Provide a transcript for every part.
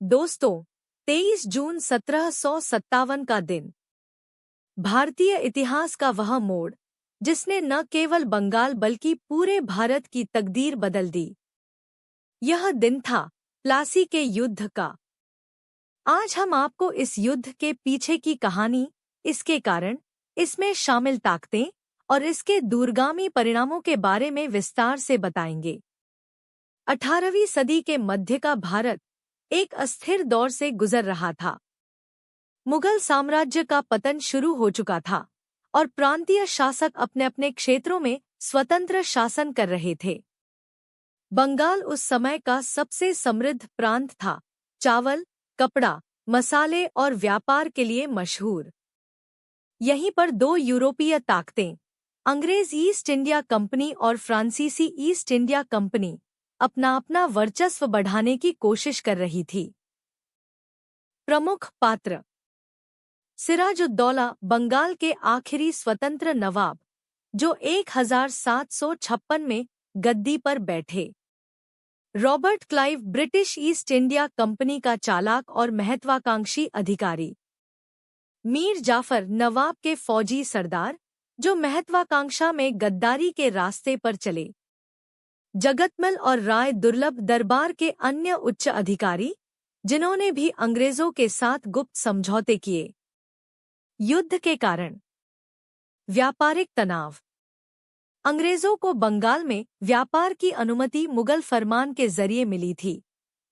दोस्तों, 23 जून 1757 का दिन भारतीय इतिहास का वह मोड़ जिसने न केवल बंगाल बल्कि पूरे भारत की तकदीर बदल दी। यह दिन था प्लासी के युद्ध का। आज हम आपको इस युद्ध के पीछे की कहानी, इसके कारण, इसमें शामिल ताकतें और इसके दूरगामी परिणामों के बारे में विस्तार से बताएंगे। 18वीं सदी के मध्य का भारत एक अस्थिर दौर से गुजर रहा था। मुगल साम्राज्य का पतन शुरू हो चुका था और प्रांतीय शासक अपने अपने क्षेत्रों में स्वतंत्र शासन कर रहे थे। बंगाल उस समय का सबसे समृद्ध प्रांत था, चावल, कपड़ा, मसाले और व्यापार के लिए मशहूर। यहीं पर दो यूरोपीय ताकतें, अंग्रेज ईस्ट इंडिया कंपनी और फ्रांसीसी ईस्ट इंडिया कंपनी, अपना अपना वर्चस्व बढ़ाने की कोशिश कर रही थी। प्रमुख पात्र: सिराजुद्दौला, बंगाल के आखिरी स्वतंत्र नवाब, जो 1756 में गद्दी पर बैठे। Robert Clive, British east India company का चालाक और महत्वाकांक्षी अधिकारी। मीर जाफर, नवाब के फौजी सरदार, जो महत्वाकांक्षा में गद्दारी के रास्ते पर चले। जगतमल और राय दुर्लभ, दरबार के अन्य उच्च अधिकारी, जिन्होंने भी अंग्रेजों के साथ गुप्त समझौते किए। युद्ध के कारण: व्यापारिक तनाव। अंग्रेजों को बंगाल में व्यापार की अनुमति मुगल फरमान के जरिए मिली थी,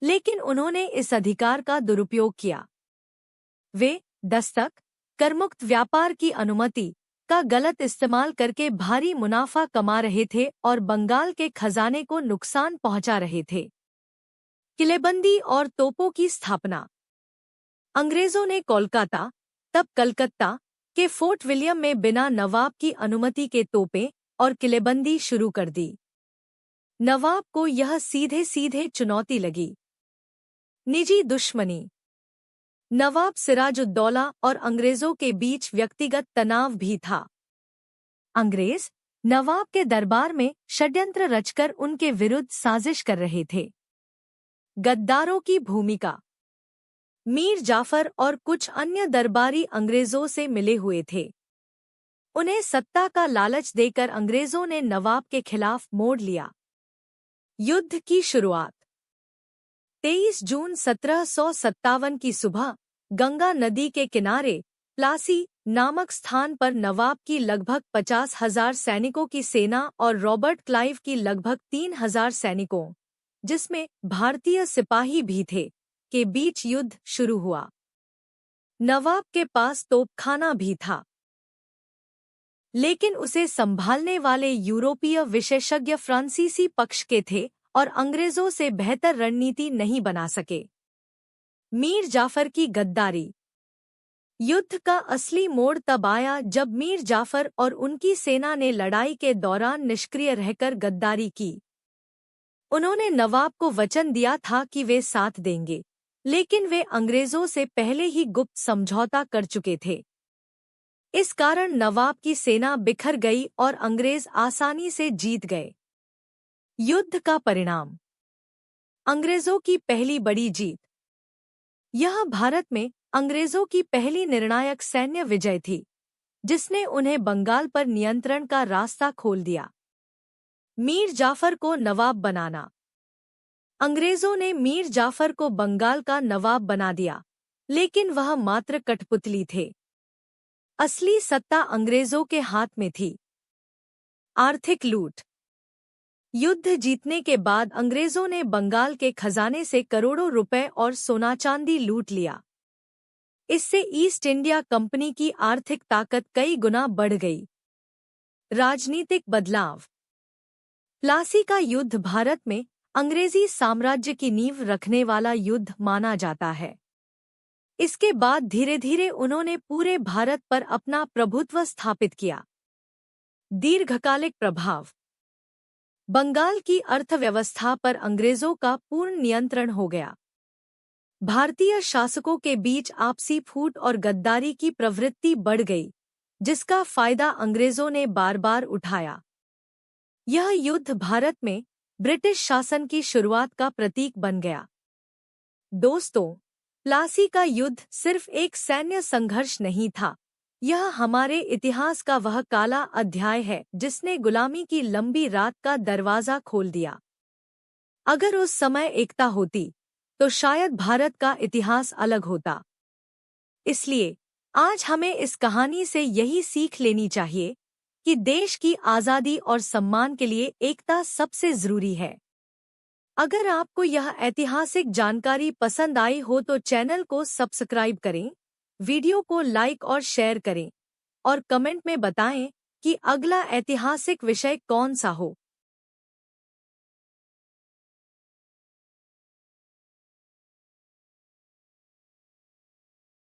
लेकिन उन्होंने इस अधिकार का दुरुपयोग किया। वे दस्तक, करमुक्त व्यापार की अनुमति का गलत इस्तेमाल करके भारी मुनाफा कमा रहे थे और बंगाल के खजाने को नुकसान पहुंचा रहे थे। किलेबंदी और तोपों की स्थापना। अंग्रेजों ने कोलकाता, तब कलकत्ता, के फोर्ट विलियम में बिना नवाब की अनुमति के तोपें और किलेबंदी शुरू कर दी। नवाब को यह सीधे सीधे चुनौती लगी। निजी दुश्मनी। नवाब सिराजुद्दौला और अंग्रेजों के बीच व्यक्तिगत तनाव भी था। अंग्रेज नवाब के दरबार में षड्यंत्र रचकर उनके विरुद्ध साजिश कर रहे थे। गद्दारों की भूमिका। मीर जाफर और कुछ अन्य दरबारी अंग्रेजों से मिले हुए थे। उन्हें सत्ता का लालच देकर अंग्रेजों ने नवाब के खिलाफ मोड़ लिया। युद्ध की शुरुआत। 23 जून 1757 की सुबह गंगा नदी के किनारे प्लासी नामक स्थान पर नवाब की लगभग 50,000 सैनिकों की सेना और रॉबर्ट क्लाइव की लगभग 3,000 सैनिकों, जिसमें भारतीय सिपाही भी थे, के बीच युद्ध शुरू हुआ। नवाब के पास तोपखाना भी था, लेकिन उसे संभालने वाले यूरोपीय विशेषज्ञ फ्रांसीसी पक्ष के थे और अंग्रेजों से बेहतर रणनीति नहीं बना सके। मीर जाफर की गद्दारी। युद्ध का असली मोड़ तब आया जब मीर जाफर और उनकी सेना ने लड़ाई के दौरान निष्क्रिय रहकर गद्दारी की। उन्होंने नवाब को वचन दिया था कि वे साथ देंगे, लेकिन वे अंग्रेजों से पहले ही गुप्त समझौता कर चुके थे। इस कारण नवाब की सेना बिखर गई और अंग्रेज आसानी से जीत गए। युद्ध का परिणाम। अंग्रेजों की पहली बड़ी जीत। यह भारत में अंग्रेजों की पहली निर्णायक सैन्य विजय थी, जिसने उन्हें बंगाल पर नियंत्रण का रास्ता खोल दिया। मीर जाफर को नवाब बनाना। अंग्रेजों ने मीर जाफर को बंगाल का नवाब बना दिया, लेकिन वह मात्र कठपुतली थे। असली सत्ता अंग्रेजों के हाथ में थी। आर्थिक लूट। युद्ध जीतने के बाद अंग्रेजों ने बंगाल के खजाने से करोड़ों रुपए और सोना चांदी लूट लिया। इससे ईस्ट इंडिया कंपनी की आर्थिक ताकत कई गुना बढ़ गई। राजनीतिक बदलाव। प्लासी का युद्ध भारत में अंग्रेजी साम्राज्य की नींव रखने वाला युद्ध माना जाता है। इसके बाद धीरे धीरे उन्होंने पूरे भारत पर अपना प्रभुत्व स्थापित किया। दीर्घकालिक प्रभाव। बंगाल की अर्थव्यवस्था पर अंग्रेजों का पूर्ण नियंत्रण हो गया। भारतीय शासकों के बीच आपसी फूट और गद्दारी की प्रवृत्ति बढ़ गई, जिसका फायदा अंग्रेजों ने बार बार उठाया। यह युद्ध भारत में ब्रिटिश शासन की शुरुआत का प्रतीक बन गया। दोस्तों, प्लासी का युद्ध सिर्फ एक सैन्य संघर्ष नहीं था। यह हमारे इतिहास का वह काला अध्याय है जिसने गुलामी की लंबी रात का दरवाजा खोल दिया। अगर उस समय एकता होती तो शायद भारत का इतिहास अलग होता। इसलिए आज हमें इस कहानी से यही सीख लेनी चाहिए कि देश की आज़ादी और सम्मान के लिए एकता सबसे जरूरी है। अगर आपको यह ऐतिहासिक जानकारी पसंद आई हो तो चैनल को सब्सक्राइब करें, वीडियो को लाइक और शेयर करें और कमेंट में बताएं कि अगला ऐतिहासिक विषय कौन सा हो।